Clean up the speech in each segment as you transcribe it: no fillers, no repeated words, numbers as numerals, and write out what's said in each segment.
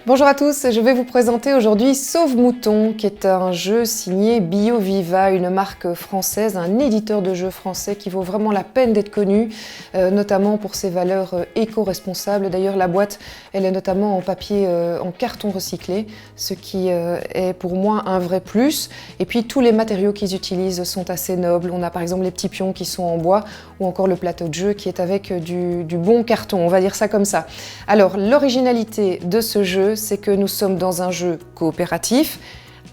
Bonjour à tous, je vais vous présenter aujourd'hui Sauve Mouton, qui est un jeu signé BioViva, une marque française, un éditeur de jeux français qui vaut vraiment la peine d'être connu, notamment pour ses valeurs éco-responsables. D'ailleurs, la boîte, elle est notamment en papier, en carton recyclé, ce qui est pour moi un vrai plus. Et puis, tous les matériaux qu'ils utilisent sont assez nobles. On a par exemple les petits pions qui sont en bois, ou encore le plateau de jeu qui est avec du bon carton, on va dire ça comme ça. Alors, l'originalité de ce jeu, c'est que nous sommes dans un jeu coopératif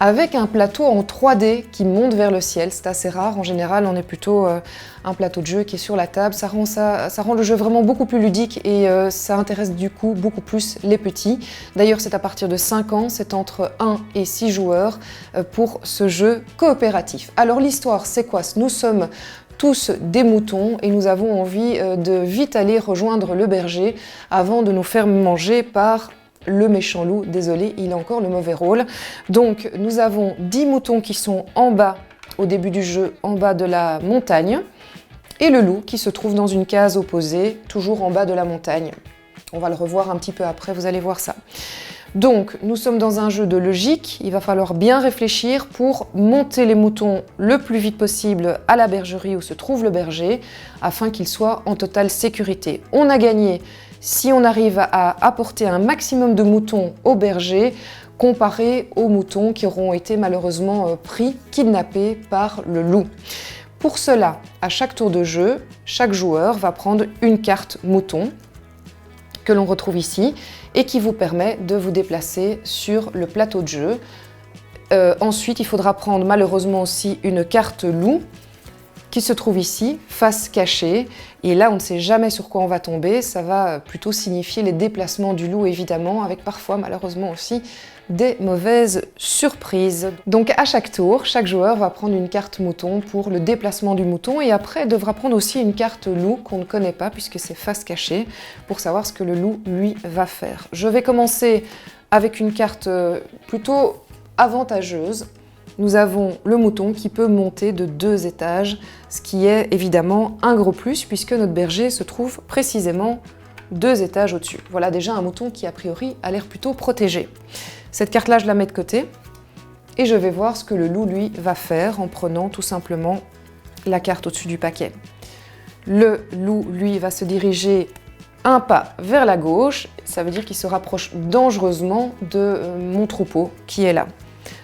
avec un plateau en 3D qui monte vers le ciel. C'est assez rare, en général on est plutôt un plateau de jeu qui est sur la table. Ça rend le jeu vraiment beaucoup plus ludique et ça intéresse du coup beaucoup plus les petits. D'ailleurs c'est à partir de 5 ans, c'est entre 1 et 6 joueurs pour ce jeu coopératif. Alors l'histoire c'est quoi? Nous sommes tous des moutons et nous avons envie de vite aller rejoindre le berger avant de nous faire manger par le méchant loup. Désolé, il a encore le mauvais rôle. Donc nous avons 10 moutons qui sont en bas, au début du jeu, en bas de la montagne, et le loup qui se trouve dans une case opposée, toujours en bas de la montagne. On va le revoir un petit peu après, vous allez voir ça. Donc, nous sommes dans un jeu de logique, il va falloir bien réfléchir pour monter les moutons le plus vite possible à la bergerie où se trouve le berger, afin qu'il soit en totale sécurité. On a gagné si on arrive à apporter un maximum de moutons au berger, comparé aux moutons qui auront été malheureusement pris, kidnappés par le loup. Pour cela, à chaque tour de jeu, chaque joueur va prendre une carte mouton, que l'on retrouve ici, et qui vous permet de vous déplacer sur le plateau de jeu. Ensuite, il faudra prendre malheureusement aussi une carte loup, qui se trouve ici, face cachée, et là on ne sait jamais sur quoi on va tomber, ça va plutôt signifier les déplacements du loup évidemment, avec parfois malheureusement aussi des mauvaises surprises. Donc à chaque tour, chaque joueur va prendre une carte mouton pour le déplacement du mouton, et après devra prendre aussi une carte loup qu'on ne connaît pas puisque c'est face cachée, pour savoir ce que le loup lui va faire. Je vais commencer avec une carte plutôt avantageuse. Nous avons le mouton qui peut monter de 2 étages, ce qui est évidemment un gros plus puisque notre berger se trouve précisément 2 étages au-dessus. Voilà déjà un mouton qui a priori a l'air plutôt protégé. Cette carte-là, je la mets de côté et je vais voir ce que le loup lui va faire en prenant tout simplement la carte au-dessus du paquet. Le loup lui va se diriger un pas vers la gauche, ça veut dire qu'il se rapproche dangereusement de mon troupeau qui est là.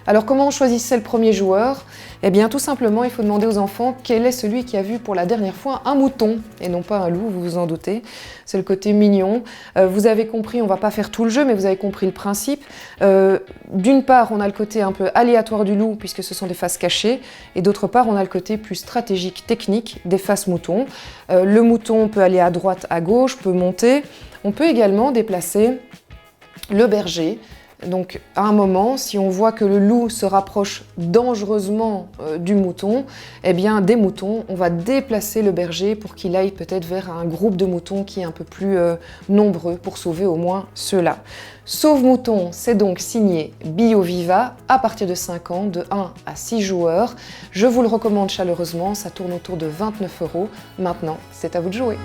Alors comment on choisissait le premier joueur? Eh bien tout simplement il faut demander aux enfants quel est celui qui a vu pour la dernière fois un mouton et non pas un loup, vous vous en doutez. C'est le côté mignon. Vous avez compris, on va pas faire tout le jeu mais vous avez compris le principe. D'une part on a le côté un peu aléatoire du loup puisque ce sont des faces cachées, et d'autre part on a le côté plus stratégique, technique des faces moutons. Le mouton peut aller à droite, à gauche, peut monter. On peut également déplacer le berger. Donc à un moment, si on voit que le loup se rapproche dangereusement du mouton, eh bien des moutons, on va déplacer le berger pour qu'il aille peut-être vers un groupe de moutons qui est un peu plus nombreux pour sauver au moins ceux-là. Sauve Mouton, c'est donc signé BioViva à partir de 5 ans, de 1 à 6 joueurs. Je vous le recommande chaleureusement, ça tourne autour de 29 €. Maintenant, c'est à vous de jouer.